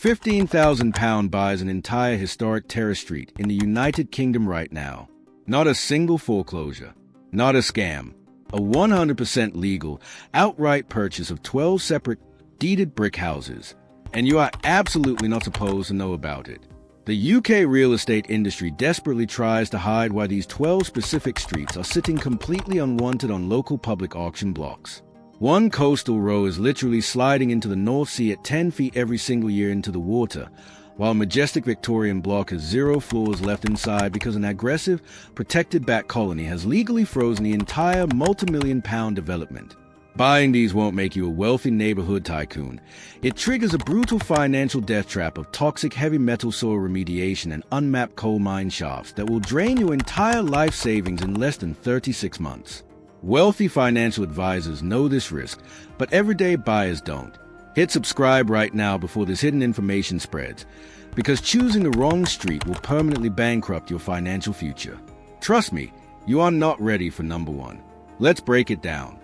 £15,000 buys an entire historic terrace street in the United Kingdom right now. Not a single foreclosure. Not a scam. A 100% legal, outright purchase of 12 separate, deeded brick houses. And you are absolutely not supposed to know about it. The UK real estate industry desperately tries to hide why these 12 specific streets are sitting completely unwanted on local public auction blocks. One coastal row is literally sliding into the North Sea at 10 feet every single year into the water, while a majestic Victorian block has 0 floors left inside because an aggressive, protected bat colony has legally frozen the entire multi-million-pound development. Buying these won't make you a wealthy neighborhood tycoon. It triggers a brutal financial death trap of toxic heavy metal soil remediation and unmapped coal mine shafts that will drain your entire life savings in less than 36 months. Wealthy financial advisors know this risk, but everyday buyers don't. Hit subscribe right now before this hidden information spreads, because choosing the wrong street will permanently bankrupt your financial future. Trust me, you are not ready for number 1. Let's break it down.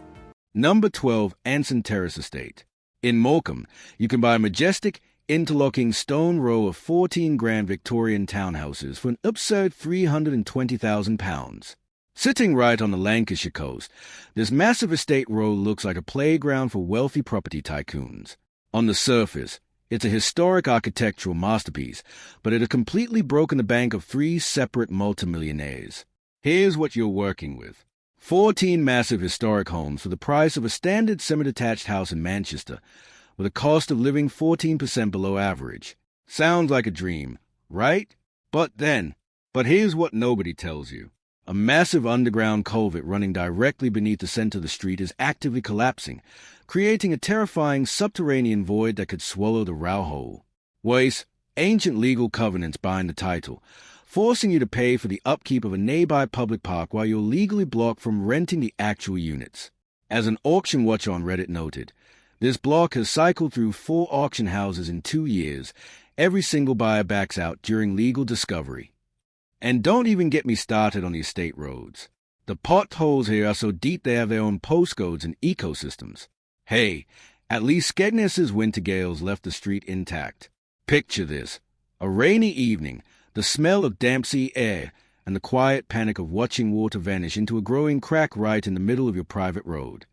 Number 12, Anson Terrace Estate. In Morecambe, you can buy a majestic, interlocking stone row of 14-grand Victorian townhouses for an absurd £320,000. Sitting right on the Lancashire coast, this massive estate row looks like a playground for wealthy property tycoons. On the surface, it's a historic architectural masterpiece, but it has completely broken the bank of 3 separate multimillionaires. Here's what you're working with. 14 massive historic homes for the price of a standard semi-detached house in Manchester, with a cost of living 14% below average. Sounds like a dream, right? But here's what nobody tells you. A massive underground culvert running directly beneath the center of the street is actively collapsing, creating a terrifying subterranean void that could swallow the Row Hole. Worse, ancient legal covenants bind the title, forcing you to pay for the upkeep of a nearby public park while you're legally blocked from renting the actual units. As an auction watcher on Reddit noted, this block has cycled through 4 auction houses in 2 years. Every single buyer backs out during legal discovery. And don't even get me started on the estate roads. The potholes here are so deep they have their own postcodes and ecosystems. Hey, at least Skegness's winter gales left the street intact. Picture this. A rainy evening, the smell of damp sea air, and the quiet panic of watching water vanish into a growing crack right in the middle of your private road.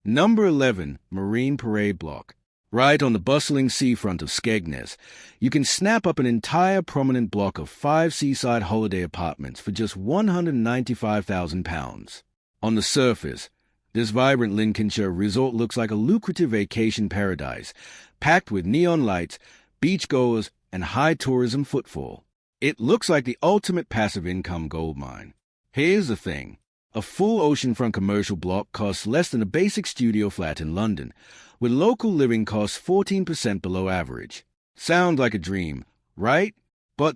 Number 11, Marine Parade Block. Right on the bustling seafront of Skegness, you can snap up an entire prominent block of 5 seaside holiday apartments for just £195,000. On the surface, this vibrant Lincolnshire resort looks like a lucrative vacation paradise, packed with neon lights, beachgoers, and high tourism footfall. It looks like the ultimate passive income goldmine. Here's the thing. A full oceanfront commercial block costs less than a basic studio flat in London, with local living costs 14% below average. Sounds like a dream, right? But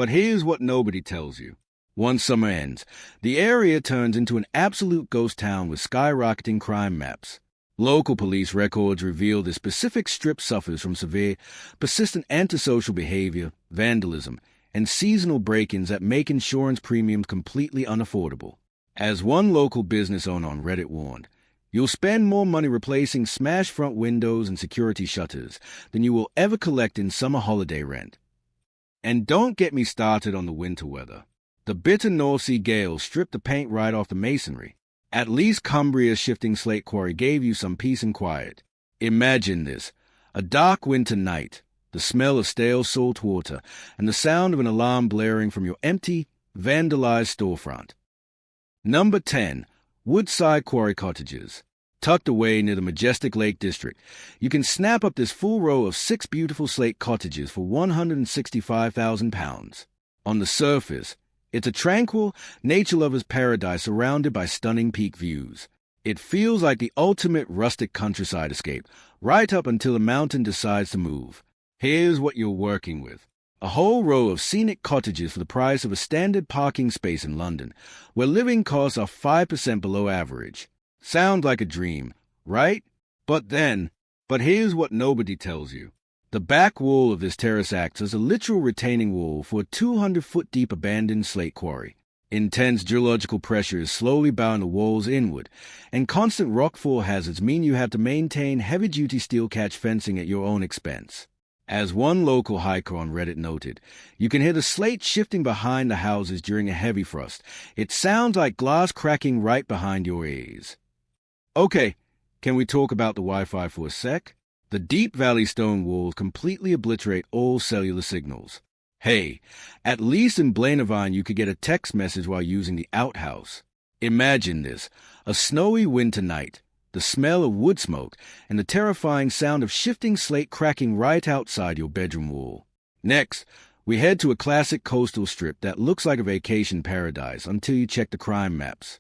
here's what nobody tells you. Once summer ends, the area turns into an absolute ghost town with skyrocketing crime maps. Local police records reveal the specific strip suffers from severe, persistent antisocial behavior, vandalism, and seasonal break-ins that make insurance premiums completely unaffordable. As one local business owner on Reddit warned, you'll spend more money replacing smashed front windows and security shutters than you will ever collect in summer holiday rent. And don't get me started on the winter weather. The bitter North Sea gales stripped the paint right off the masonry. At least Cumbria's shifting slate quarry gave you some peace and quiet. Imagine this. A dark winter night, the smell of stale salt water, and the sound of an alarm blaring from your empty, vandalized storefront. Number 10. Woodside Quarry Cottages. Tucked away near the majestic Lake District, you can snap up this full row of 6 beautiful slate cottages for £165,000. On the surface, it's a tranquil, nature-lover's paradise surrounded by stunning peak views. It feels like the ultimate rustic countryside escape, right up until a mountain decides to move. Here's what you're working with. A whole row of scenic cottages for the price of a standard parking space in London, where living costs are 5% below average. Sounds like a dream, right? But here's what nobody tells you. The back wall of this terrace acts as a literal retaining wall for a 200-foot-deep abandoned slate quarry. Intense geological pressures slowly bound the walls inward, and constant rockfall hazards mean you have to maintain heavy-duty steel catch fencing at your own expense. As one local hiker on Reddit noted, you can hear the slate shifting behind the houses during a heavy frost. It sounds like glass cracking right behind your ears. Okay, can we talk about the Wi-Fi for a sec? The Deep Valley stone walls completely obliterate all cellular signals. Hey, at least in Blainavon you could get a text message while using the outhouse. Imagine this, a snowy winter night, the smell of wood smoke, and the terrifying sound of shifting slate cracking right outside your bedroom wall. Next, we head to a classic coastal strip that looks like a vacation paradise until you check the crime maps.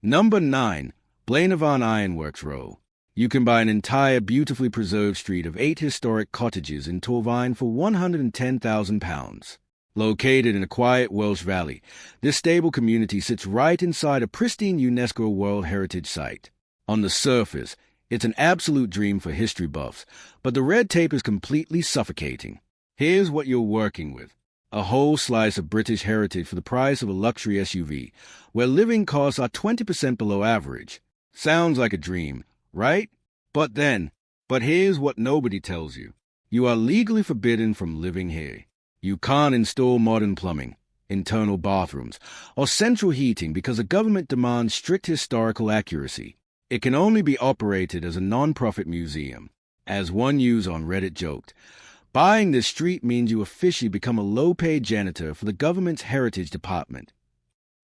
Number 9. Blainavon Ironworks Row. You can buy an entire beautifully preserved street of 8 historic cottages in Torvine for £110,000. Located in a quiet Welsh valley, this stable community sits right inside a pristine UNESCO World Heritage Site. On the surface, it's an absolute dream for history buffs, but the red tape is completely suffocating. Here's what you're working with. A whole slice of British heritage for the price of a luxury SUV, where living costs are 20% below average. Sounds like a dream, right? But here's what nobody tells you. You are legally forbidden from living here. You can't install modern plumbing, internal bathrooms, or central heating because the government demands strict historical accuracy. It can only be operated as a non-profit museum. As one user on Reddit joked, buying this street means you officially become a low-paid janitor for the government's heritage department.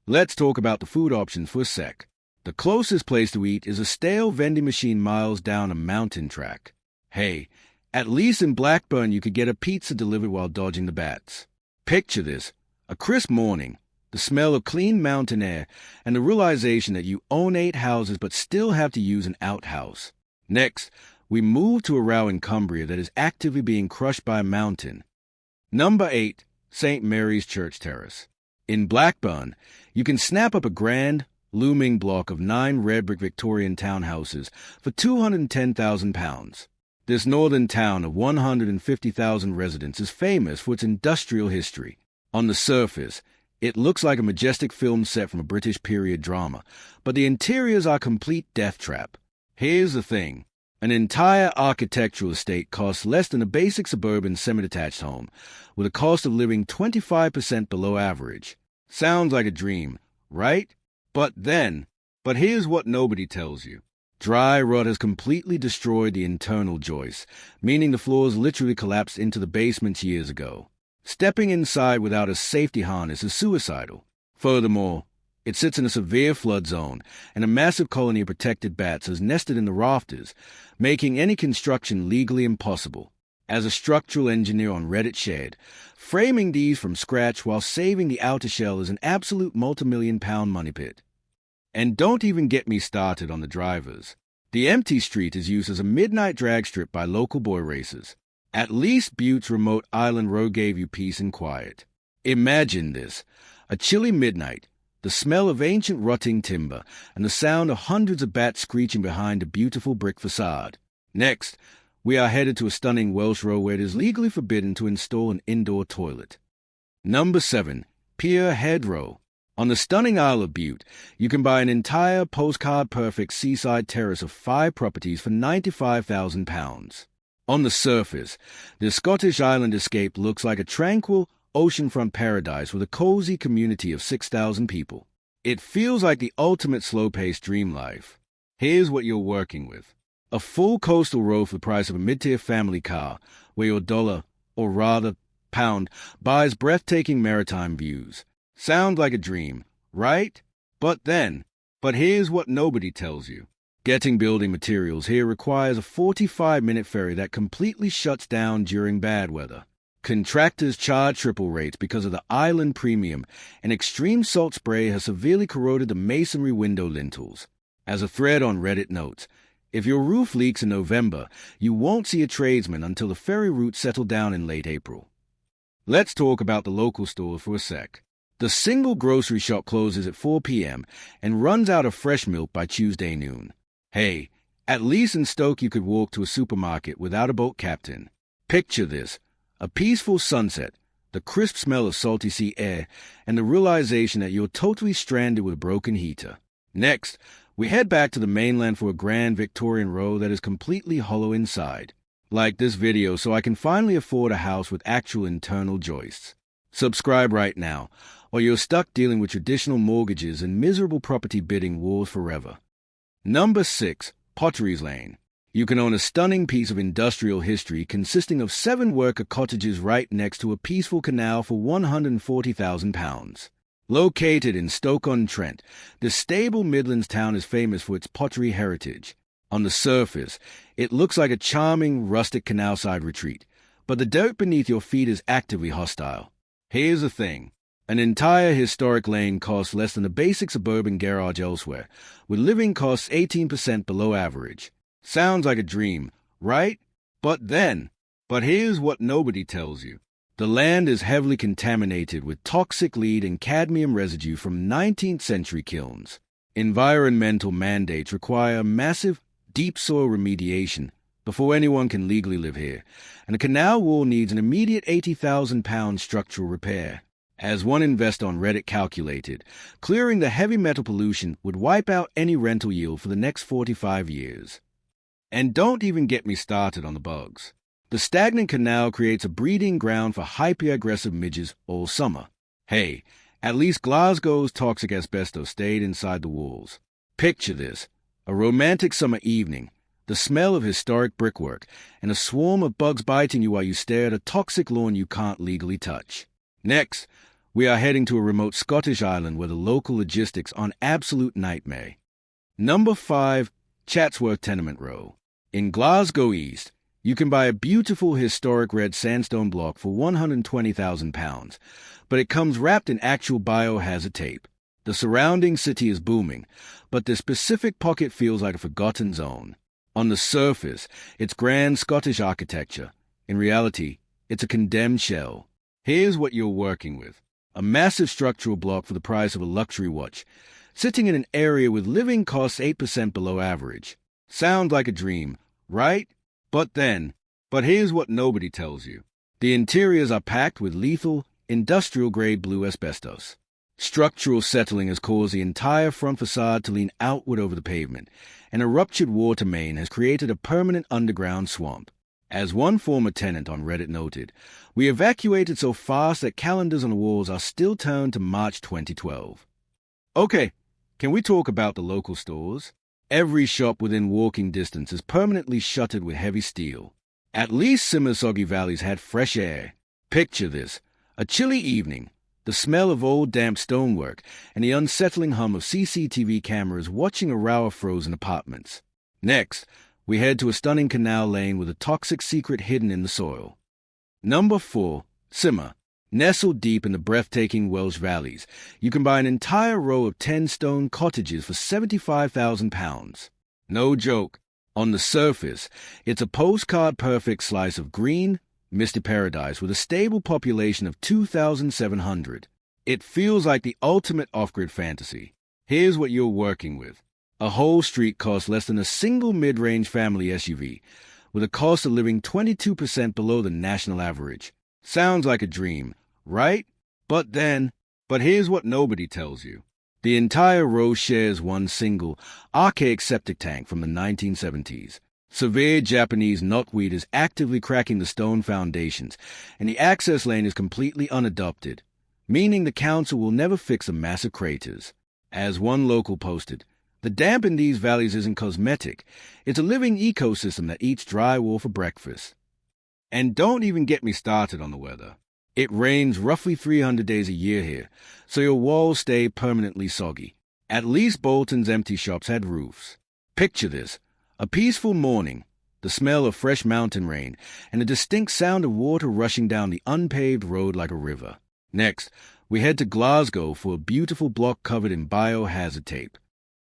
Let's talk about the food options for a sec. The closest place to eat is a stale vending machine miles down a mountain track. Hey, at least in Blackburn you could get a pizza delivered while dodging the bats. Picture this, a crisp morning, the smell of clean mountain air, and the realization that you own 8 houses but still have to use an outhouse. Next, we move to a row in Cumbria that is actively being crushed by a mountain. Number 8. St. Mary's Church Terrace. In Blackburn, you can snap up a grand, looming block of 9 red brick Victorian townhouses for £210,000. This northern town of 150,000 residents is famous for its industrial history. On the surface, it looks like a majestic film set from a British period drama, but the interiors are a complete death trap. Here's the thing. An entire architectural estate costs less than a basic suburban semi-detached home, with a cost of living 25% below average. Sounds like a dream, right? But here's what nobody tells you. Dry rot has completely destroyed the internal joists, meaning the floors literally collapsed into the basements years ago. Stepping inside without a safety harness is suicidal. Furthermore, it sits in a severe flood zone, and a massive colony of protected bats has nested in the rafters, making any construction legally impossible. As a structural engineer on Reddit shared, framing these from scratch while saving the outer shell is an absolute multi-million-pound money pit. And don't even get me started on the drivers. The empty street is used as a midnight drag strip by local boy racers. At least Butte's remote island road gave you peace and quiet. Imagine this, a chilly midnight, the smell of ancient rotting timber, and the sound of hundreds of bats screeching behind a beautiful brick facade. Next, we are headed to a stunning Welsh row where it is legally forbidden to install an indoor toilet. Number 7. Pier Head Row. On the stunning Isle of Bute, you can buy an entire postcard-perfect seaside terrace of 5 properties for £95,000. On the surface, the Scottish island escape looks like a tranquil, oceanfront paradise with a cozy community of 6,000 people. It feels like the ultimate slow-paced dream life. Here's what you're working with. A full coastal row for the price of a mid-tier family car, where your dollar, or rather pound, buys breathtaking maritime views. Sounds like a dream, right? But here's what nobody tells you. Getting building materials here requires a 45-minute ferry that completely shuts down during bad weather. Contractors charge triple rates because of the island premium, and extreme salt spray has severely corroded the masonry window lintels. As a thread on Reddit notes, if your roof leaks in November, you won't see a tradesman until the ferry routes settle down in late April. Let's talk about the local store for a sec. The single grocery shop closes at 4 p.m. and runs out of fresh milk by Tuesday noon. Hey, at least in Stoke you could walk to a supermarket without a boat captain. Picture this, a peaceful sunset, the crisp smell of salty sea air, and the realization that you're totally stranded with a broken heater. Next, we head back to the mainland for a grand Victorian row that is completely hollow inside. Like this video so I can finally afford a house with actual internal joists. Subscribe right now, or you're stuck dealing with traditional mortgages and miserable property bidding wars forever. Number 6. Potteries Lane. You can own a stunning piece of industrial history consisting of 7 worker cottages right next to a peaceful canal for £140,000. Located in Stoke-on-Trent, this stable Midlands town is famous for its pottery heritage. On the surface, it looks like a charming, rustic canal-side retreat, but the dirt beneath your feet is actively hostile. Here's the thing. An entire historic lane costs less than a basic suburban garage elsewhere, with living costs 18% below average. Sounds like a dream, right? But here's what nobody tells you. The land is heavily contaminated with toxic lead and cadmium residue from 19th century kilns. Environmental mandates require massive, deep soil remediation before anyone can legally live here, and a canal wall needs an immediate £80,000 structural repair. As one investor on Reddit calculated, clearing the heavy metal pollution would wipe out any rental yield for the next 45 years. And don't even get me started on the bugs. The stagnant canal creates a breeding ground for hyper-aggressive midges all summer. Hey, at least Glasgow's toxic asbestos stayed inside the walls. Picture this. A romantic summer evening, the smell of historic brickwork, and a swarm of bugs biting you while you stare at a toxic lawn you can't legally touch. Next, we are heading to a remote Scottish island where the local logistics are an absolute nightmare. Number 5. Chatsworth Tenement Row. In Glasgow East, you can buy a beautiful historic red sandstone block for £120,000, but it comes wrapped in actual biohazard tape. The surrounding city is booming, but this specific pocket feels like a forgotten zone. On the surface, it's grand Scottish architecture. In reality, it's a condemned shell. Here's what you're working with. A massive structural block for the price of a luxury watch, sitting in an area with living costs 8% below average. Sounds like a dream, right? But here's what nobody tells you. The interiors are packed with lethal, industrial-grade blue asbestos. Structural settling has caused the entire front facade to lean outward over the pavement, and a ruptured water main has created a permanent underground swamp. As one former tenant on Reddit noted, we evacuated so fast that calendars on the walls are still turned to March 2012. Okay, can we talk about the local stores? Every shop within walking distance is permanently shuttered with heavy steel. At least Simmersoggy Valley's had fresh air. Picture this. A chilly evening, the smell of old damp stonework, and the unsettling hum of CCTV cameras watching a row of frozen apartments. Next, we head to a stunning canal lane with a toxic secret hidden in the soil. Number 4. Simmer. Nestled deep in the breathtaking Welsh valleys, you can buy an entire row of 10 stone cottages for £75,000. No joke. On the surface, it's a postcard-perfect slice of green, misty paradise with a stable population of 2,700. It feels like the ultimate off-grid fantasy. Here's what you're working with. A whole street costs less than a single mid-range family SUV, with a cost of living 22% below the national average. Sounds like a dream, right? But here's what nobody tells you. The entire row shares one single, archaic septic tank from the 1970s. Severe Japanese knotweed is actively cracking the stone foundations, and the access lane is completely unadopted, meaning the council will never fix the massive craters. As one local posted, the damp in these valleys isn't cosmetic, it's a living ecosystem that eats drywall for breakfast. And don't even get me started on the weather. It rains roughly 300 days a year here, so your walls stay permanently soggy. At least Bolton's empty shops had roofs. Picture this. A peaceful morning, the smell of fresh mountain rain, and a distinct sound of water rushing down the unpaved road like a river. Next, we head to Glasgow for a beautiful block covered in biohazard tape.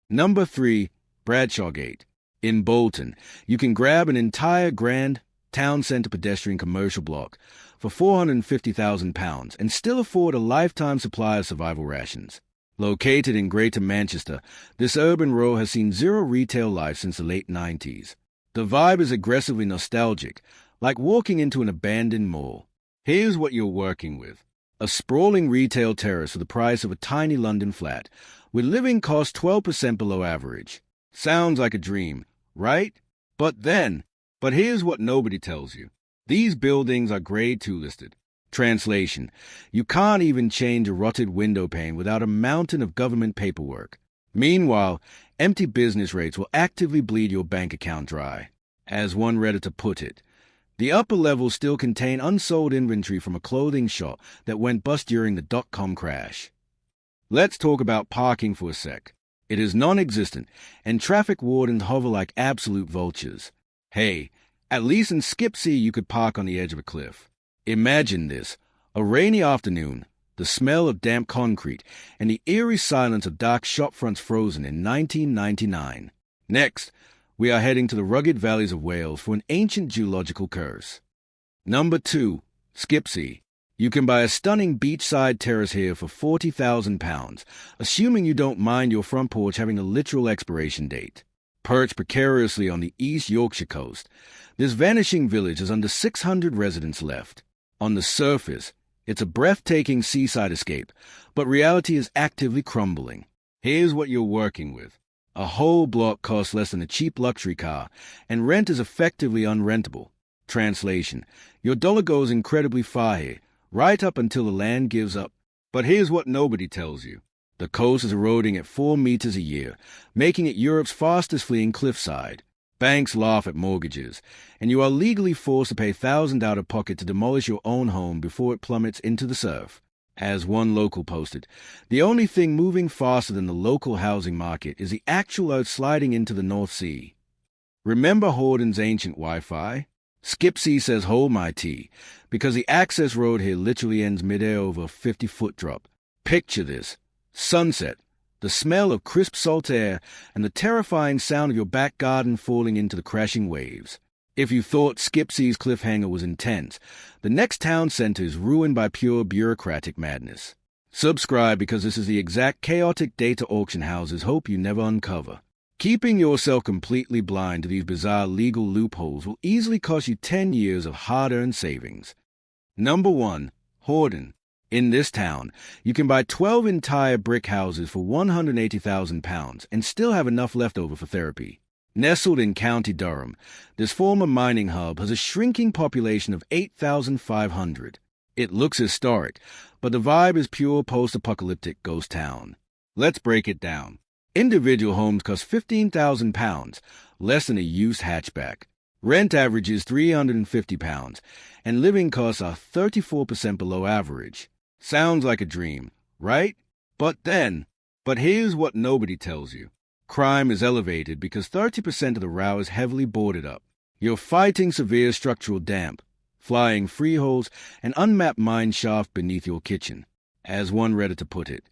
Number 3. Bradshaw Gate. In Bolton, you can grab an entire grand town centre pedestrian commercial block for £450,000 and still afford a lifetime supply of survival rations. Located in Greater Manchester, this urban row has seen zero retail life since the late 90s. The vibe is aggressively nostalgic, like walking into an abandoned mall. Here's what you're working with. A sprawling retail terrace for the price of a tiny London flat, with living costs 12% below average. Sounds like a dream, right? But But here's what nobody tells you. These buildings are Grade 2 listed. Translation: you can't even change a rotted window pane without a mountain of government paperwork. Meanwhile, empty business rates will actively bleed your bank account dry. As one Redditor put it, the upper levels still contain unsold inventory from a clothing shop that went bust during the dot-com crash. Let's talk about parking for a sec. It is non-existent, and traffic wardens hover like absolute vultures. Hey, at least in Skipsea you could park on the edge of a cliff. Imagine this: a rainy afternoon, the smell of damp concrete, and the eerie silence of dark shopfronts frozen in 1999. Next, we are heading to the rugged valleys of Wales for an ancient geological curse. Number 2. Skipsea. You can buy a stunning beachside terrace here for £40,000, assuming you don't mind your front porch having a literal expiration date. Perched precariously on the East Yorkshire coast, this vanishing village has under 600 residents left. On the surface, it's a breathtaking seaside escape, but reality is actively crumbling. Here's what you're working with. A whole block costs less than a cheap luxury car, and rent is effectively unrentable. Translation: your dollar goes incredibly far here, right up until the land gives up. But here's what nobody tells you. The coast is eroding at 4 meters a year, making it Europe's fastest fleeing cliffside. Banks laugh at mortgages, and you are legally forced to pay thousands out of pocket to demolish your own home before it plummets into the surf. As one local posted, the only thing moving faster than the local housing market is the actual outsliding into the North Sea. Remember Horden's ancient Wi-Fi? Skipsea says hold my tea, because the access road here literally ends midair over a 50-foot drop. Picture this: sunset, the smell of crisp salt air, and the terrifying sound of your back garden falling into the crashing waves. If you thought Skipsea's cliffhanger was intense, the next town center is ruined by pure bureaucratic madness. Subscribe, because this is the exact chaotic data auction houses hope you never uncover. Keeping yourself completely blind to these bizarre legal loopholes will easily cost you 10 years of hard-earned savings. Number 1. Horden. In this town, you can buy 12 entire brick houses for £180,000 and still have enough left over for therapy. Nestled in County Durham, this former mining hub has a shrinking population of 8,500. It looks historic, but the vibe is pure post-apocalyptic ghost town. Let's break it down. Individual homes cost £15,000, less than a used hatchback. Rent averages £350, and living costs are 34% below average. Sounds like a dream, right? But here's what nobody tells you. Crime is elevated because 30% of the row is heavily boarded up. You're fighting severe structural damp, flying freeholds, and unmapped mine shaft beneath your kitchen. As one Redditor put it,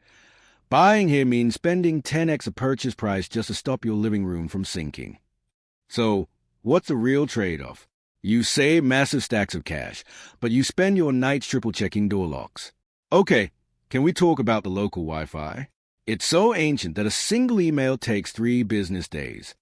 buying here means spending 10x a purchase price just to stop your living room from sinking. So, what's the real trade-off? You save massive stacks of cash, but you spend your nights triple-checking door locks. Okay, can we talk about the local Wi-Fi? It's so ancient that a single email takes 3 business days.